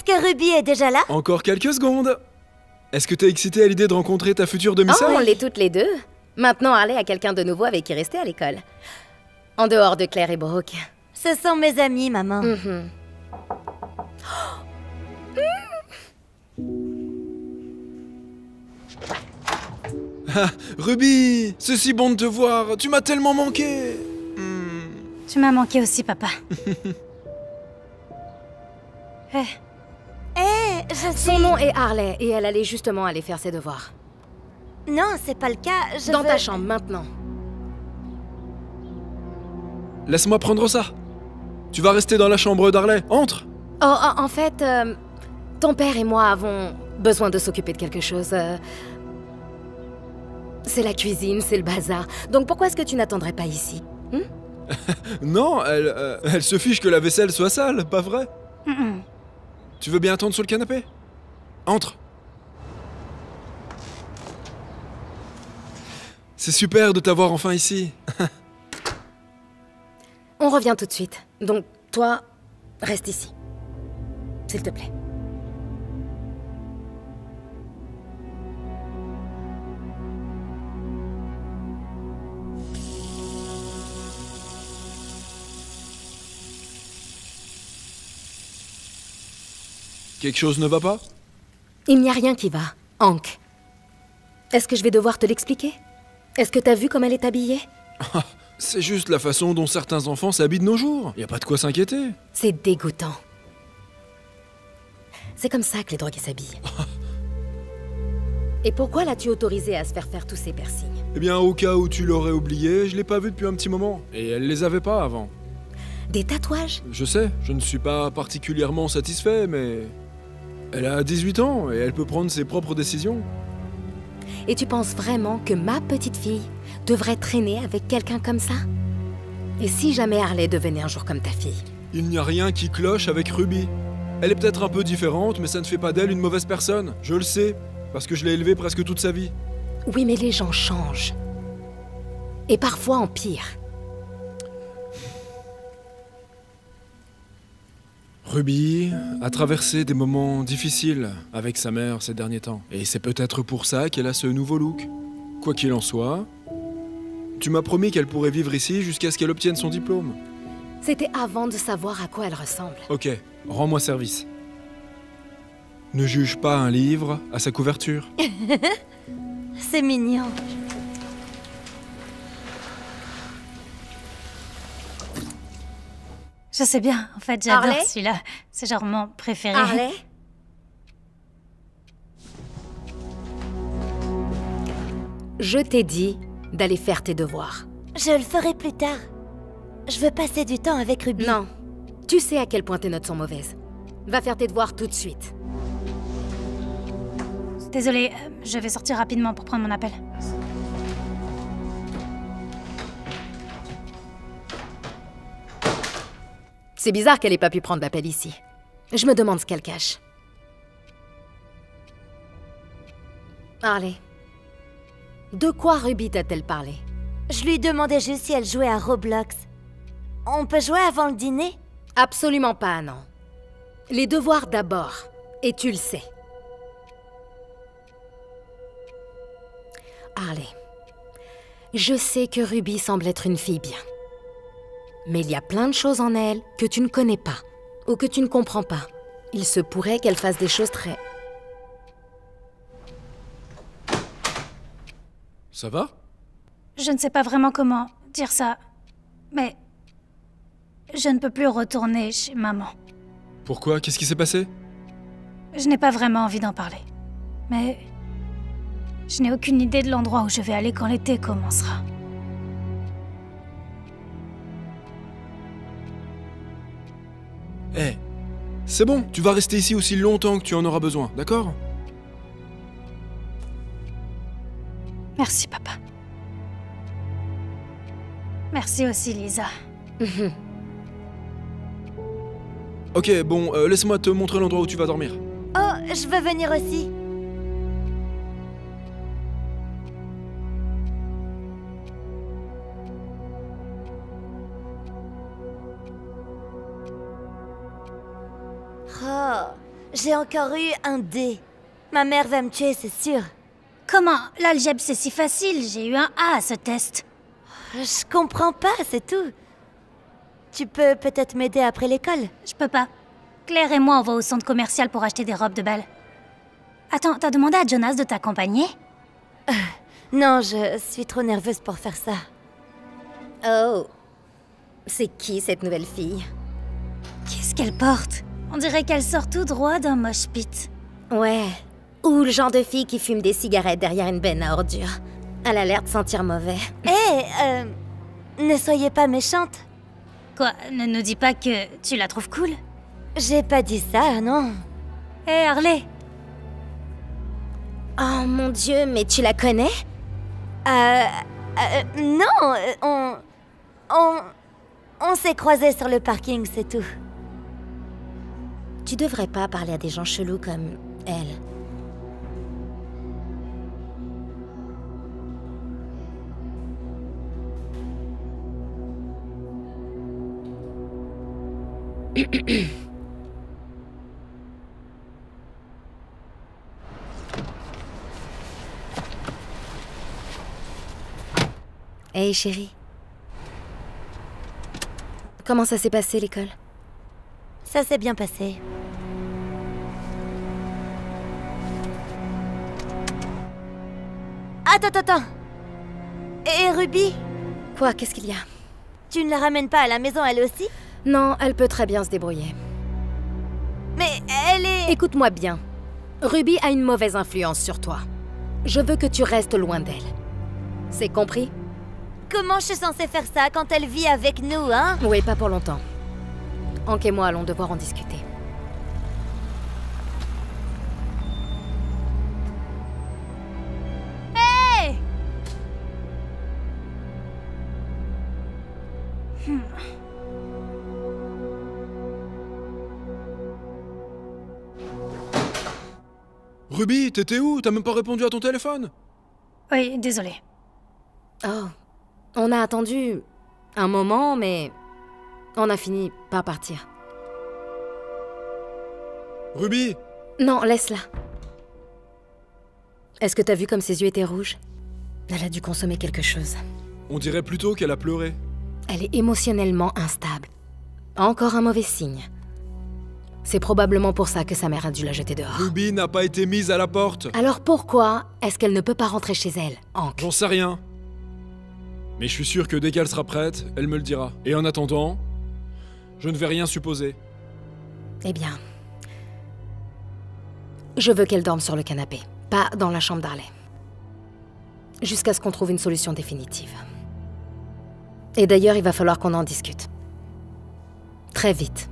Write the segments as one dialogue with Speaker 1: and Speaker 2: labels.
Speaker 1: que Ruby est déjà là?
Speaker 2: Encore quelques secondes. Est-ce que t'es excitée à l'idée de rencontrer ta future demi-sœur?
Speaker 3: Oh, on l'est toutes les deux. Maintenant, Harley a quelqu'un de nouveau avec qui rester à l'école. En dehors de Claire et Brooke.
Speaker 1: Ce sont mes amis, maman.
Speaker 2: Ah, Ruby, c'est si bon de te voir. Tu m'as tellement manqué.
Speaker 4: Tu m'as manqué aussi, papa.
Speaker 1: Je sais...
Speaker 3: Son nom est Harley et elle allait justement aller faire ses devoirs.
Speaker 1: Non, c'est pas le cas.
Speaker 3: Dans ta chambre, maintenant.
Speaker 2: Laisse-moi prendre ça. Tu vas rester dans la chambre d'Harley. Entre.
Speaker 3: Oh, en fait, ton père et moi avons besoin de s'occuper de quelque chose. C'est la cuisine, c'est le bazar. Donc pourquoi est-ce que tu n'attendrais pas ici?
Speaker 2: Non, elle se fiche que la vaisselle soit sale, pas vrai? Tu veux bien attendre sur le canapé? Entre. C'est super de t'avoir enfin ici.
Speaker 3: On revient tout de suite. Donc, toi, reste ici. S'il te plaît.
Speaker 2: Quelque chose ne va pas?
Speaker 3: Il n'y a rien qui va, Hank. Est-ce que je vais devoir te l'expliquer? Est-ce que t'as vu comme elle est habillée?
Speaker 2: C'est juste la façon dont certains enfants s'habillent de nos jours. Y a pas de quoi s'inquiéter.
Speaker 3: C'est dégoûtant. C'est comme ça que les drogués s'habillent. Et pourquoi l'as-tu autorisée à se faire tous ces piercings?
Speaker 2: Eh bien, au cas où tu l'aurais oublié, je l'ai pas vue depuis un petit moment. Et elle les avait pas avant.
Speaker 3: Des tatouages?
Speaker 2: Je sais, je ne suis pas particulièrement satisfait, mais... Elle a 18 ans et elle peut prendre ses propres décisions.
Speaker 3: Et tu penses vraiment que ma petite fille devrait traîner avec quelqu'un comme ça? Et si jamais Harley devenait un jour comme ta fille?
Speaker 2: Il n'y a rien qui cloche avec Ruby. Elle est peut-être un peu différente, mais ça ne fait pas d'elle une mauvaise personne. Je le sais, parce que je l'ai élevée presque toute sa vie.
Speaker 3: Oui, mais les gens changent. Et parfois empirent.
Speaker 2: Ruby a traversé des moments difficiles avec sa mère ces derniers temps. Et c'est peut-être pour ça qu'elle a ce nouveau look. Quoi qu'il en soit, tu m'as promis qu'elle pourrait vivre ici jusqu'à ce qu'elle obtienne son diplôme.
Speaker 3: C'était avant de savoir à quoi elle ressemble.
Speaker 2: Ok, rends-moi service. Ne juge pas un livre à sa couverture.
Speaker 1: C'est mignon.
Speaker 4: Je sais bien, en fait, j'adore
Speaker 3: Harley
Speaker 4: celui-là. C'est genre mon préféré.
Speaker 3: Harley? Je t'ai dit d'aller faire tes devoirs.
Speaker 1: Je le ferai plus tard. Je veux passer du temps avec Ruby.
Speaker 3: Non. Tu sais à quel point tes notes sont mauvaises. Va faire tes devoirs tout de suite.
Speaker 4: Désolée, je vais sortir rapidement pour prendre mon appel.
Speaker 3: C'est bizarre qu'elle ait pas pu prendre l'appel ici. Je me demande ce qu'elle cache. Harley. De quoi Ruby t'a-t-elle parlé?
Speaker 1: Je lui demandais juste si elle jouait à Roblox. On peut jouer avant le dîner?
Speaker 3: Absolument pas, non. Les devoirs d'abord. Et tu le sais. Harley. Je sais que Ruby semble être une fille bien. Mais il y a plein de choses en elle que tu ne connais pas, ou que tu ne comprends pas. Il se pourrait qu'elle fasse des choses très...
Speaker 2: Ça va?
Speaker 4: Je ne sais pas vraiment comment dire ça, mais je ne peux plus retourner chez maman.
Speaker 2: Pourquoi? Qu'est-ce qui s'est passé?
Speaker 4: Je n'ai pas vraiment envie d'en parler, mais je n'ai aucune idée de l'endroit où je vais aller quand l'été commencera.
Speaker 2: Eh, c'est bon, tu vas rester ici aussi longtemps que tu en auras besoin, d'accord?
Speaker 4: Merci, papa. Merci aussi, Lisa.
Speaker 2: Ok, bon, laisse-moi te montrer l'endroit où tu vas dormir.
Speaker 1: Oh, je veux venir aussi. Oh, J'ai encore eu un D. Ma mère va me tuer, c'est sûr.
Speaker 4: Comment? L'algèbre, c'est si facile. J'ai eu un A à ce test.
Speaker 1: Je comprends pas, c'est tout. Tu peux peut-être m'aider après l'école?
Speaker 4: Je peux pas. Claire et moi, on va au centre commercial pour acheter des robes de bal. Attends, t'as demandé à Jonas de t'accompagner?
Speaker 1: Non, je suis trop nerveuse pour faire ça.
Speaker 3: Oh. C'est qui cette nouvelle fille?
Speaker 4: Qu'est-ce qu'elle porte? On dirait qu'elle sort tout droit d'un mosh pit.
Speaker 3: Ouais. Ou le genre de fille qui fume des cigarettes derrière une benne à ordures. Elle a l'air de sentir mauvais.
Speaker 1: Hé, ne soyez pas méchante.
Speaker 4: Quoi, ne nous dis pas que tu la trouves cool?
Speaker 1: J'ai pas dit ça, non.
Speaker 4: Hé, Harley!
Speaker 3: Oh mon Dieu, mais tu la connais?
Speaker 1: Non, on s'est croisés sur le parking, c'est tout.
Speaker 3: Tu devrais pas parler à des gens chelous comme elle. Hey chérie. Comment ça s'est passé l'école?
Speaker 1: Ça s'est bien passé. Attends. Et Ruby?
Speaker 3: Quoi, qu'est-ce qu'il y a?
Speaker 1: Tu ne la ramènes pas à la maison, elle aussi?
Speaker 3: Non, elle peut très bien se débrouiller.
Speaker 1: Mais elle est...
Speaker 3: Écoute-moi bien. Ruby a une mauvaise influence sur toi. Je veux que tu restes loin d'elle. C'est compris?
Speaker 1: Comment je suis censée faire ça quand elle vit avec nous, hein?
Speaker 3: Oui, pas pour longtemps. Hank et moi allons devoir en discuter.
Speaker 4: Hey!
Speaker 2: Ruby, t'étais où? T'as même pas répondu à ton téléphone?
Speaker 4: Oui, désolée.
Speaker 3: Oh, on a attendu un moment, mais on a fini par partir.
Speaker 2: Ruby!
Speaker 3: Non, laisse-la. Est-ce que t'as vu comme ses yeux étaient rouges? Elle a dû consommer quelque chose.
Speaker 2: On dirait plutôt qu'elle a pleuré.
Speaker 3: Elle est émotionnellement instable. Encore un mauvais signe. C'est probablement pour ça que sa mère a dû la jeter dehors.
Speaker 2: Ruby n'a pas été mise à la porte.
Speaker 3: Alors pourquoi est-ce qu'elle ne peut pas rentrer chez elle, Hank?
Speaker 2: J'en sais rien. Mais je suis sûr que dès qu'elle sera prête, elle me le dira. Et en attendant, je ne vais rien supposer.
Speaker 3: Eh bien... Je veux qu'elle dorme sur le canapé, pas dans la chambre d'Harley. Jusqu'à ce qu'on trouve une solution définitive. Et d'ailleurs, il va falloir qu'on en discute. Très vite.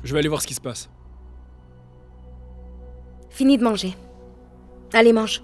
Speaker 2: Je vais aller voir ce qui se passe.
Speaker 3: Fini de manger. Allez, mange.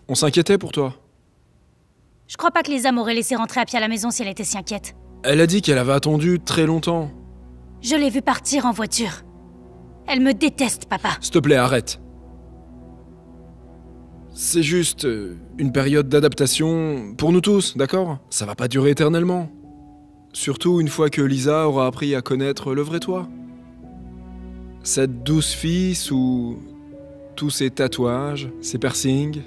Speaker 2: On s'inquiétait pour toi.
Speaker 4: Je crois pas que les âmes auraient laissé rentrer à pied à la maison si elle était si inquiète.
Speaker 2: Elle a dit qu'elle avait attendu très longtemps.
Speaker 4: Je l'ai vue partir en voiture. Elle me déteste, papa.
Speaker 2: S'il te plaît, arrête. C'est juste une période d'adaptation pour nous tous, d'accord? Ça va pas durer éternellement. Surtout une fois que Lisa aura appris à connaître le vrai toi. Cette douce fille sous tous ses tatouages, ses piercings.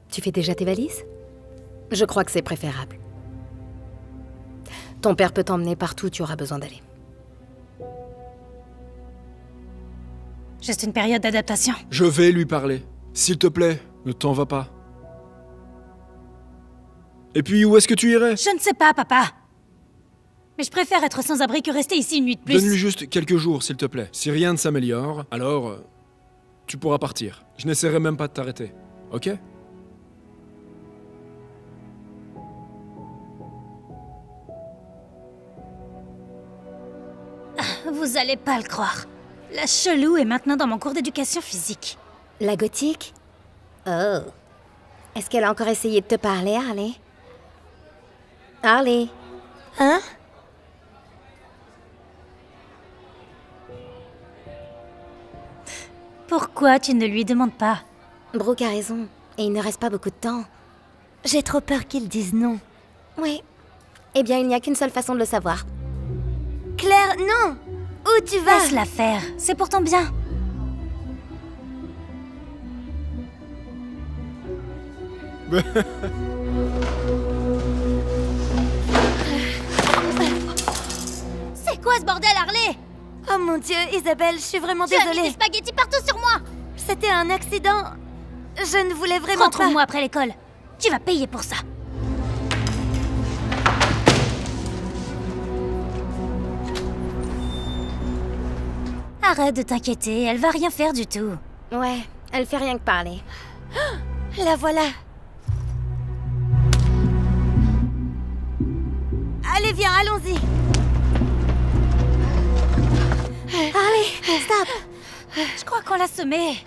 Speaker 3: Tu fais déjà tes valises? Je crois que c'est préférable. Ton père peut t'emmener partout où tu auras besoin d'aller.
Speaker 4: Juste une période d'adaptation.
Speaker 2: Je vais lui parler. S'il te plaît, ne t'en va pas. Et puis, où est-ce que tu irais?
Speaker 4: Je ne sais pas, papa. Mais je préfère être sans abri que rester ici une nuit de plus.
Speaker 2: Donne-lui juste quelques jours, s'il te plaît. Si rien ne s'améliore, alors... tu pourras partir. Je n'essaierai même pas de t'arrêter. Ok?
Speaker 4: Vous allez pas le croire. La chelou est maintenant dans mon cours d'éducation physique.
Speaker 3: La gothique? Oh. Est-ce qu'elle a encore essayé de te parler, Harley? Harley?
Speaker 1: Hein?
Speaker 4: Pourquoi tu ne lui demandes pas?
Speaker 3: Brooke a raison, et il ne reste pas beaucoup de temps.
Speaker 1: J'ai trop peur qu'ils disent non.
Speaker 3: Oui. Eh bien, il n'y a qu'une seule façon de le savoir.
Speaker 1: Claire, non! Où tu vas?
Speaker 4: Laisse-la faire, c'est pour ton bien.
Speaker 1: C'est quoi ce bordel, Harley? Oh mon Dieu, Isabelle, je suis vraiment désolée.
Speaker 4: Tu as mis des spaghettis partout sur moi.
Speaker 1: C'était un accident. Je ne voulais vraiment pas...
Speaker 4: Retrouve-moi après l'école. Tu vas payer pour ça. Arrête de t'inquiéter, elle va rien faire du tout.
Speaker 3: Ouais, elle fait rien que parler.
Speaker 1: La voilà. Allez, viens, allons-y.
Speaker 3: Allez, stop!
Speaker 4: Je crois qu'on l'a semé.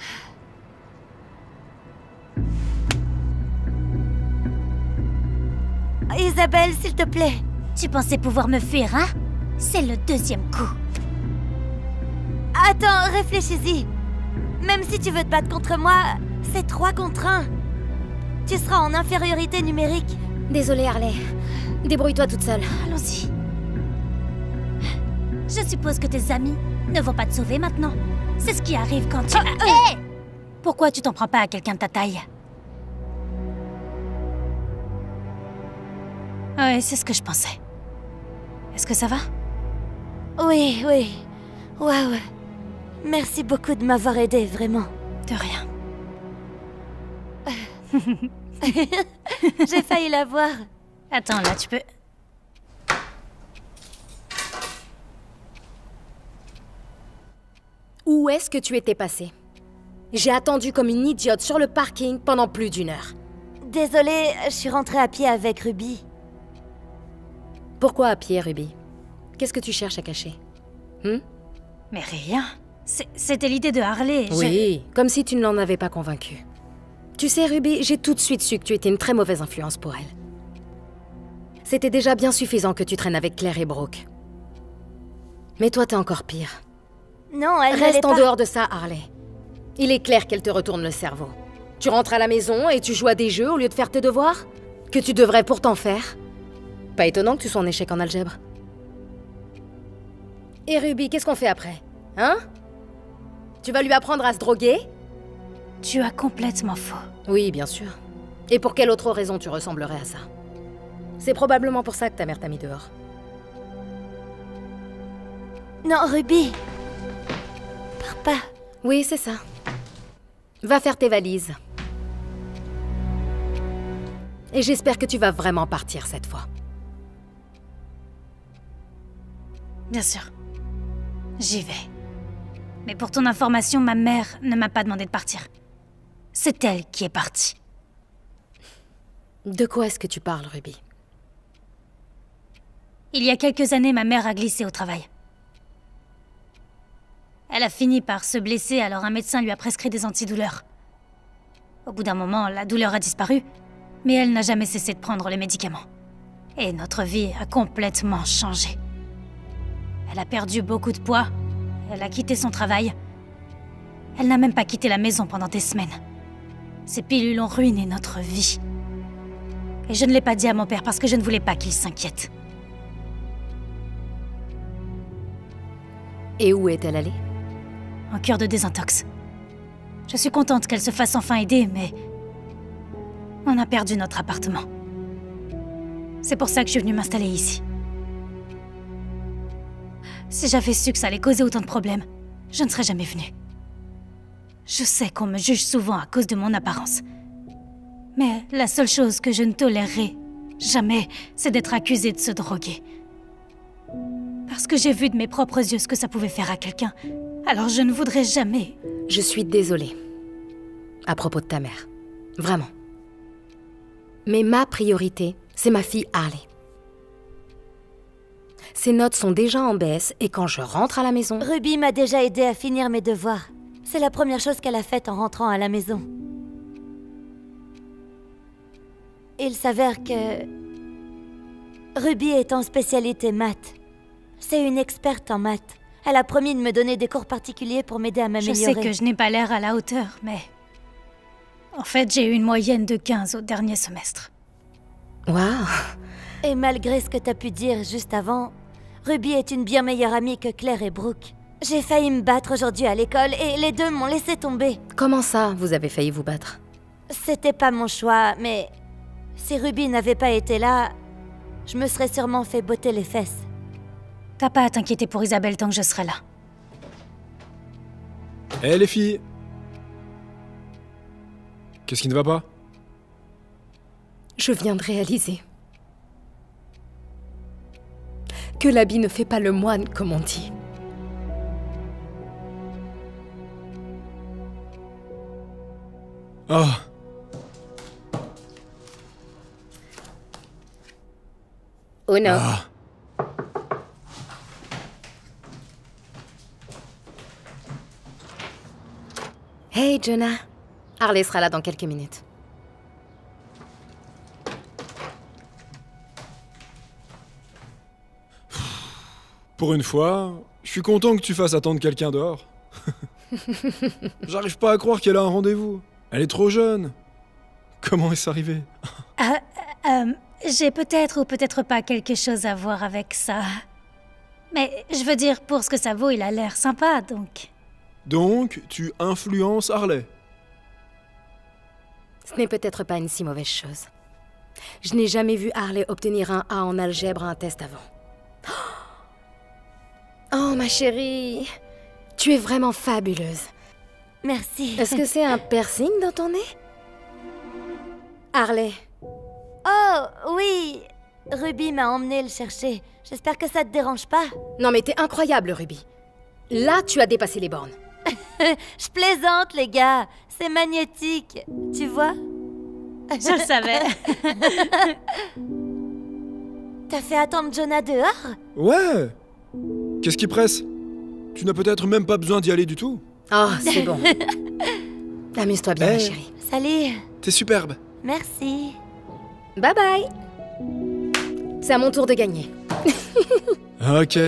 Speaker 1: Isabelle, s'il te plaît.
Speaker 4: Tu pensais pouvoir me fuir, hein? C'est le deuxième coup.
Speaker 1: Attends, réfléchis-y. Même si tu veux te battre contre moi, c'est 3 contre 1. Tu seras en infériorité numérique.
Speaker 3: Désolée, Harley. Débrouille-toi toute seule.
Speaker 4: Allons-y. Je suppose que tes amis ne vont pas te sauver maintenant. C'est ce qui arrive quand tu... Hé! Pourquoi tu t'en prends pas à quelqu'un de ta taille? Ouais, c'est ce que je pensais. Est-ce que ça va?
Speaker 1: Oui, oui. Waouh. Merci beaucoup de m'avoir aidé, vraiment.
Speaker 4: De rien.
Speaker 1: J'ai failli la voir.
Speaker 4: Attends, là, tu peux...
Speaker 3: Où est-ce que tu étais passée? J'ai attendu comme une idiote sur le parking pendant plus d'1 heure.
Speaker 1: Désolée, je suis rentrée à pied avec Ruby.
Speaker 3: Pourquoi à pied, Ruby? Qu'est-ce que tu cherches à cacher?
Speaker 4: Mais rien. C'était l'idée de Harley.
Speaker 3: Oui, comme si tu ne l'en avais pas convaincue. Tu sais, Ruby, j'ai tout de suite su que tu étais une très mauvaise influence pour elle. C'était déjà bien suffisant que tu traînes avec Claire et Brooke. Mais toi, t'es encore pire.
Speaker 1: Non, elle n'allait
Speaker 3: Reste en
Speaker 1: pas...
Speaker 3: dehors de ça, Harley. Il est clair qu'elle te retourne le cerveau. Tu rentres à la maison et tu joues à des jeux au lieu de faire tes devoirs? Que tu devrais pourtant faire. Pas étonnant que tu sois en échec en algèbre. Et Ruby, qu'est-ce qu'on fait après? Hein? Tu vas lui apprendre à se droguer?
Speaker 4: Tu as complètement faux.
Speaker 3: Oui, bien sûr. Et pour quelle autre raison tu ressemblerais à ça? C'est probablement pour ça que ta mère t'a mis dehors.
Speaker 1: Non, Ruby. Pars pas.
Speaker 3: Oui, c'est ça. Va faire tes valises. Et j'espère que tu vas vraiment partir cette fois.
Speaker 4: Bien sûr. J'y vais. Mais pour ton information, ma mère ne m'a pas demandé de partir. C'est elle qui est partie.
Speaker 3: De quoi est-ce que tu parles, Ruby?
Speaker 4: Il y a quelques années, ma mère a glissé au travail. Elle a fini par se blesser, alors un médecin lui a prescrit des antidouleurs. Au bout d'un moment, la douleur a disparu, mais elle n'a jamais cessé de prendre les médicaments. Et notre vie a complètement changé. Elle a perdu beaucoup de poids, elle a quitté son travail. Elle n'a même pas quitté la maison pendant des semaines. Ces pilules ont ruiné notre vie. Et je ne l'ai pas dit à mon père parce que je ne voulais pas qu'il s'inquiète.
Speaker 3: Et où est-elle allée?
Speaker 4: En cure de désintox. Je suis contente qu'elle se fasse enfin aider, mais... on a perdu notre appartement. C'est pour ça que je suis venue m'installer ici. Si j'avais su que ça allait causer autant de problèmes, je ne serais jamais venue. Je sais qu'on me juge souvent à cause de mon apparence. Mais la seule chose que je ne tolérerai jamais, c'est d'être accusée de se droguer. Parce que j'ai vu de mes propres yeux ce que ça pouvait faire à quelqu'un. Alors je ne voudrais jamais...
Speaker 3: Je suis désolée. À propos de ta mère. Vraiment. Mais ma priorité, c'est ma fille Harley. Ses notes sont déjà en baisse et quand je rentre à la maison...
Speaker 1: Ruby m'a déjà aidé à finir mes devoirs. C'est la première chose qu'elle a faite en rentrant à la maison. Il s'avère que... Ruby est en spécialité maths. C'est une experte en maths. Elle a promis de me donner des cours particuliers pour m'aider à
Speaker 4: Je
Speaker 1: m'améliorer.
Speaker 4: sais que je n'ai pas l'air à la hauteur, mais... En fait, j'ai eu une moyenne de 15 au dernier semestre.
Speaker 3: Waouh.
Speaker 1: Et malgré ce que t'as pu dire juste avant, Ruby est une bien meilleure amie que Claire et Brooke. J'ai failli me battre aujourd'hui à l'école et les deux m'ont laissé tomber.
Speaker 3: Comment ça, vous avez failli vous battre?
Speaker 1: C'était pas mon choix, mais si Ruby n'avait pas été là, je me serais sûrement fait botter les fesses.
Speaker 4: T'as pas à t'inquiéter pour Isabelle tant que je serai là.
Speaker 2: Hé les filles! Qu'est-ce qui ne va pas?
Speaker 3: Je viens de réaliser que l'habit ne fait pas le moine, comme on dit.
Speaker 2: Ah!
Speaker 3: Oh non.
Speaker 2: Ah!
Speaker 3: Hey, Jonah. Harley sera là dans quelques minutes.
Speaker 2: Pour une fois, je suis content que tu fasses attendre quelqu'un dehors. J'arrive pas à croire qu'elle a un rendez-vous. Elle est trop jeune. Comment est-ce arrivé?
Speaker 4: J'ai peut-être ou peut-être pas quelque chose à voir avec ça. Mais je veux dire, pour ce que ça vaut, il a l'air sympa, donc...
Speaker 2: Donc, tu influences Harley.
Speaker 3: Ce n'est peut-être pas une si mauvaise chose. Je n'ai jamais vu Harley obtenir un A en algèbre à un test avant. Oh, ma chérie. Tu es vraiment fabuleuse.
Speaker 1: Merci.
Speaker 3: Est-ce que c'est un piercing dans ton nez? Harley.
Speaker 1: Oh, oui. Ruby m'a emmené le chercher. J'espère que ça te dérange pas.
Speaker 3: Non mais t'es incroyable, Ruby. Là, tu as dépassé les bornes.
Speaker 1: Je plaisante, les gars. C'est magnétique. Tu vois?
Speaker 4: Je le savais.
Speaker 1: T'as fait attendre Jonah dehors?
Speaker 2: Ouais! Qu'est-ce qui presse? Tu n'as peut-être même pas besoin d'y aller du tout.
Speaker 3: Oh, c'est bon. Amuse-toi bien, ma chérie.
Speaker 1: Salut.
Speaker 2: T'es superbe.
Speaker 1: Merci.
Speaker 3: Bye bye. C'est à mon tour de gagner.
Speaker 2: Ok.